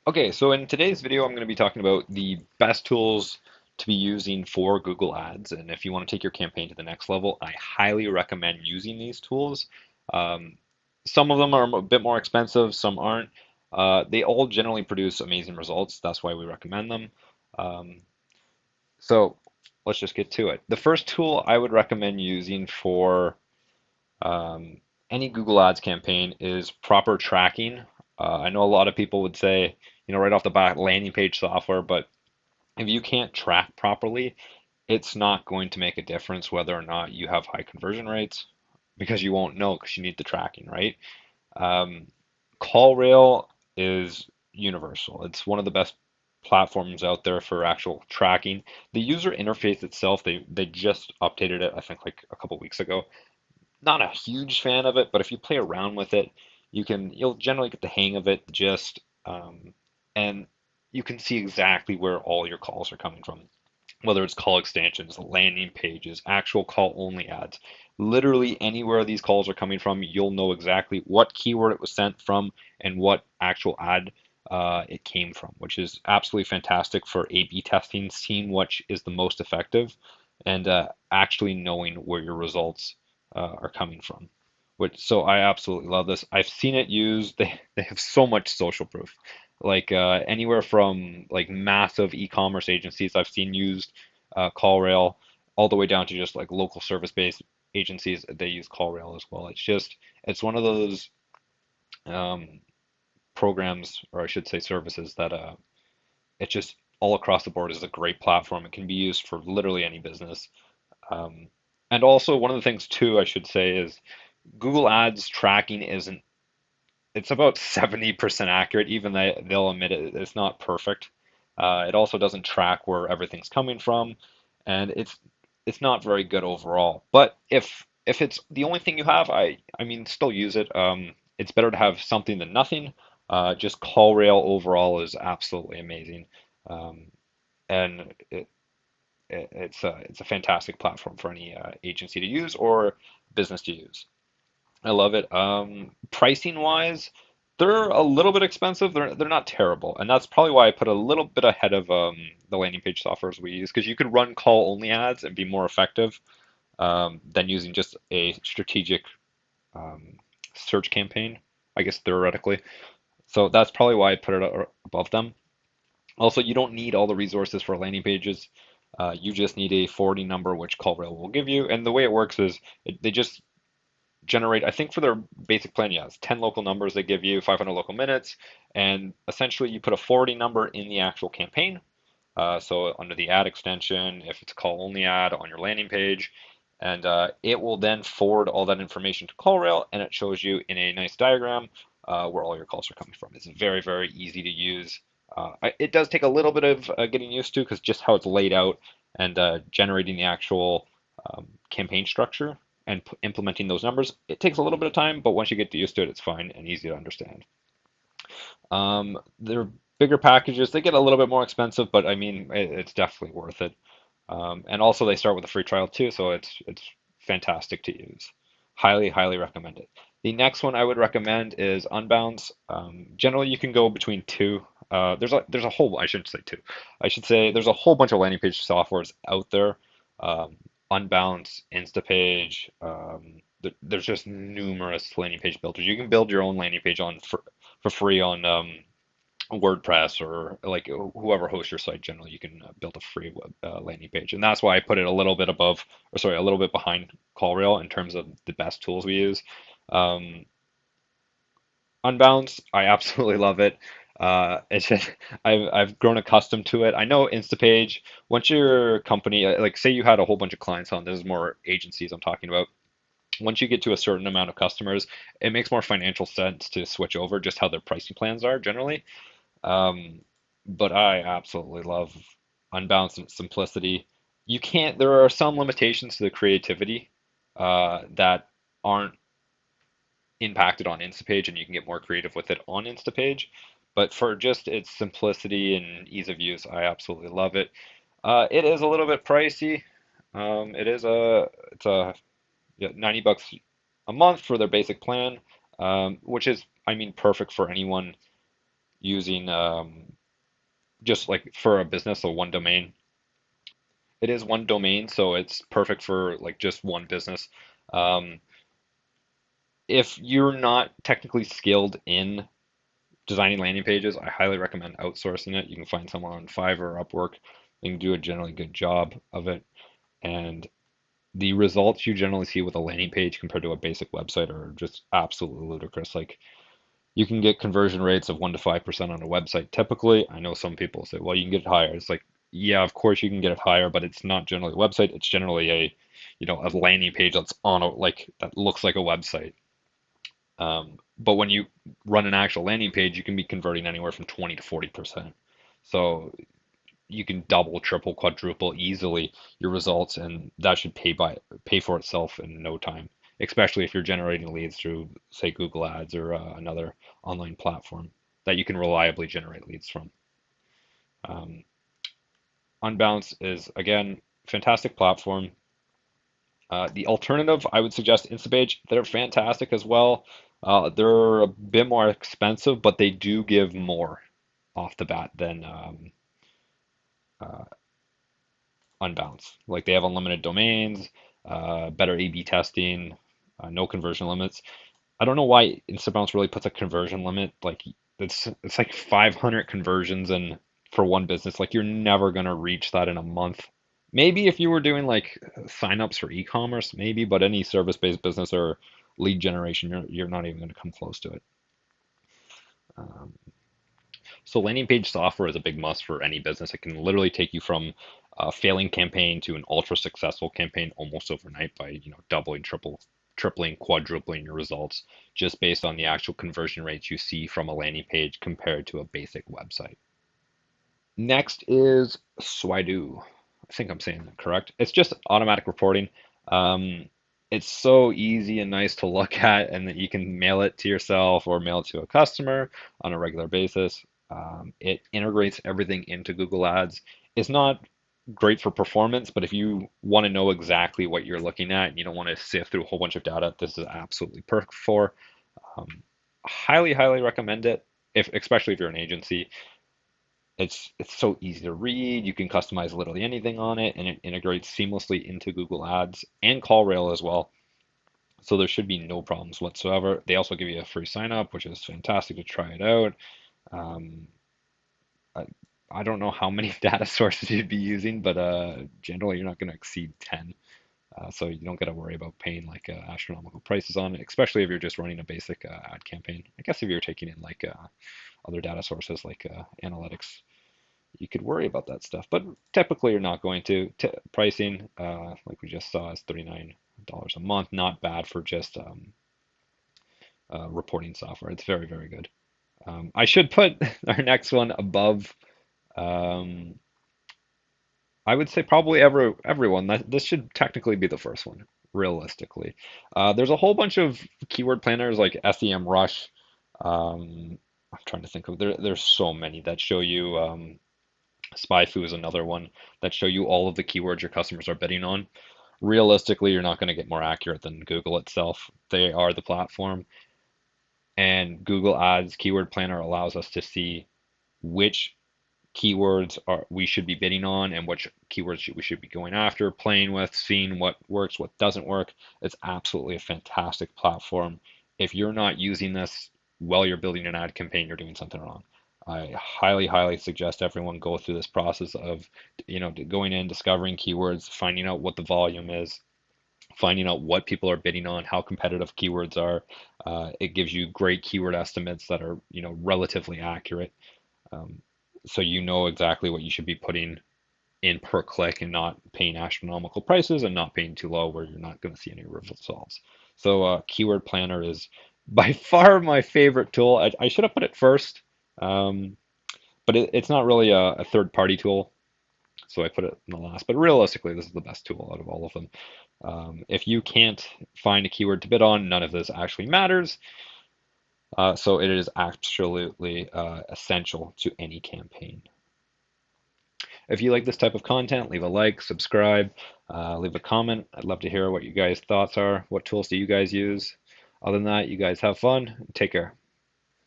Okay, so in today's video, I'm going to be talking about the best tools to be using for Google Ads. And if you want to take your campaign to the next level, I highly recommend using these tools. Um, some of them are a bit more expensive, some aren't. They all generally produce amazing results. That's why we recommend them. Um, so let's just get to it. The first tool I would recommend using for um, any Google Ads campaign is proper tracking. I know a lot of people would say, right off the bat, landing page software, but if you can't track properly, it's not going to make a difference whether or not you have high conversion rates because you won't know because you need the tracking, right? Um, Callrail is universal. It's one of the best platforms out there for actual tracking. The user interface itself, they just updated it, I think like a couple weeks ago. Not a huge fan of it, but if you play around with it, you'll generally get the hang of it, just and you can see exactly where all your calls are coming from, whether it's call extensions, landing pages, actual call only ads. Literally anywhere these calls are coming from, you'll know exactly what keyword it was sent from and what actual ad it came from, which is absolutely fantastic for A/B testing, seeing which is the most effective, and actually knowing where your results are coming from. So I absolutely love this. I've seen it used. They have so much social proof, like anywhere from like massive e-commerce agencies I've seen used Callrail, all the way down to just like local service-based agencies. They use Callrail as well. It's one of those um, programs, or I should say services, that it just all across the board is a great platform. It can be used for literally any business. Um, and also one of the things too, I should say, is Google Ads tracking isn't, it's about 70% accurate, even though they'll admit it's not perfect. It also doesn't track where everything's coming from, and it's not very good overall. But if it's the only thing you have, I mean, still use it. It's better to have something than nothing. Just Callrail overall is absolutely amazing, um, and it's a fantastic platform for any agency to use or business to use. I love it. Pricing wise, they're a little bit expensive. They're not terrible, and that's probably why I put a little bit ahead of the landing page softwares we use because you could run call only ads and be more effective than using just a strategic um, search campaign, I guess theoretically. So that's probably why I put it above them. Also, you don't need all the resources for landing pages. You just need a forwarding number, which Callrail will give you. And the way it works is they just generate, I think for their basic plan, yeah, it's 10 local numbers they give you, 500 local minutes, and essentially you put a forwarding number in the actual campaign. So under the ad extension, if it's a call only ad on your landing page, and it will then forward all that information to Callrail, and it shows you in a nice diagram where all your calls are coming from. It's very, very easy to use. It does take a little bit of getting used to because just how it's laid out and generating the actual campaign structure and implementing those numbers, it takes a little bit of time, but once you get used to it, it's fine and easy to understand. They're bigger packages. They get a little bit more expensive, but I mean, it's definitely worth it. And also, they start with a free trial too, so it's fantastic to use. Highly, highly recommend it. The next one I would recommend is Unbounce. Generally, you can go between two. There's a whole, I shouldn't say two. I should say there's a whole bunch of landing page softwares out there. Um, Unbounce, Instapage. There's just numerous landing page builders. You can build your own landing page on for free on WordPress or like whoever hosts your site. Generally, you can build a free web landing page, and that's why I put it a little bit above, or sorry, a little bit behind Callrail in terms of the best tools we use. Um, Unbounce, I absolutely love it. It's just, I've grown accustomed to it. I know Instapage. Once your company, like say you had a whole bunch of clients on, this is more agencies I'm talking about. Once you get to a certain amount of customers, it makes more financial sense to switch over just how their pricing plans are generally. Um, but I absolutely love Unbounce and its simplicity. There are some limitations to the creativity that aren't impacted on Instapage, and you can get more creative with it on Instapage. But for just its simplicity and ease of use, I absolutely love it. It is a little bit pricey. It's a yeah, $90 a month for their basic plan, which is, I mean, perfect for anyone using just like for a business, so one domain. It is one domain, so it's perfect for like just one business. Um, if you're not technically skilled in designing landing pages, I highly recommend outsourcing it. You can find someone on Fiverr or Upwork. They can do a generally good job of it. And the results you generally see with a landing page compared to a basic website are just absolutely ludicrous. Like you can get conversion rates of 1 to 5% on a website typically. I know some people say, well, you can get it higher. It's like, yeah, of course you can get it higher, but it's not generally a website. It's generally a landing page that's on a like that looks like a website. But when you run an actual landing page, you can be converting anywhere from 20 to 40%. So you can double, triple, quadruple easily your results, and that should pay for itself in no time. Especially if you're generating leads through, say, Google Ads or another online platform that you can reliably generate leads from. Um, Unbounce is again fantastic platform. The alternative, I would suggest Instapage. They're fantastic as well. They're a bit more expensive, but they do give more off the bat than uh, Unbounce. Like they have unlimited domains, better A/B testing, no conversion limits. I don't know why Instabounce really puts a conversion limit. Like it's like 500 conversions and for one business. Like you're never gonna reach that in a month. Maybe if you were doing like signups for e-commerce, maybe, but any service-based business or lead generation, you're not even gonna come close to it. Um, so landing page software is a big must for any business. It can literally take you from a failing campaign to an ultra successful campaign almost overnight by, doubling, tripling, quadrupling your results just based on the actual conversion rates you see from a landing page compared to a basic website. Next is Swaidu. I think I'm saying that correct. It's just automatic reporting. Um, it's so easy and nice to look at, and that you can mail it to yourself or mail it to a customer on a regular basis. It integrates everything into Google Ads. It's not great for performance, but if you want to know exactly what you're looking at and you don't want to sift through a whole bunch of data, this is absolutely perfect for. Um, highly, highly recommend it, if especially if you're an agency. It's so easy to read. You can customize literally anything on it, and it integrates seamlessly into Google Ads and Callrail as well. So there should be no problems whatsoever. They also give you a free sign up, which is fantastic to try it out. Um, I, I don't know how many data sources you'd be using, but generally you're not going to exceed 10. So you don't got to worry about paying like astronomical prices on it, especially if you're just running a basic ad campaign. I guess if you're taking in like other data sources like analytics, you could worry about that stuff, but typically you're not going to. Pricing, like we just saw, is $39 a month. Not bad for just reporting software. It's very, very good. I should put our next one above. Um, I would say probably everyone. This should technically be the first one, realistically. There's a whole bunch of keyword planners like SEMrush. I'm trying to think of there's so many that show you. SpyFu is another one that show you all of the keywords your customers are bidding on. Realistically, you're not going to get more accurate than Google itself. They are the platform, and Google Ads Keyword Planner allows us to see which keywords are we should be bidding on and which keywords we should be going after, playing with, seeing what works, what doesn't work. It's absolutely a fantastic platform. If you're not using this while you're building an ad campaign, you're doing something wrong. I highly, highly suggest everyone go through this process of, going in, discovering keywords, finding out what the volume is, finding out what people are bidding on, how competitive keywords are. It gives you great keyword estimates that are, relatively accurate. Um, so you know exactly what you should be putting in per click and not paying astronomical prices and not paying too low where you're not going to see any results. So Keyword Planner is by far my favorite tool. I should have put it first, um, but it's not really a third-party tool, so I put it in the last. But realistically, this is the best tool out of all of them. If you can't find a keyword to bid on, none of this actually matters. So it is absolutely essential to any campaign. If you like this type of content, leave a like, subscribe, leave a comment. I'd love to hear what you guys' thoughts are. What tools do you guys use? Other than that, you guys have fun. Take care.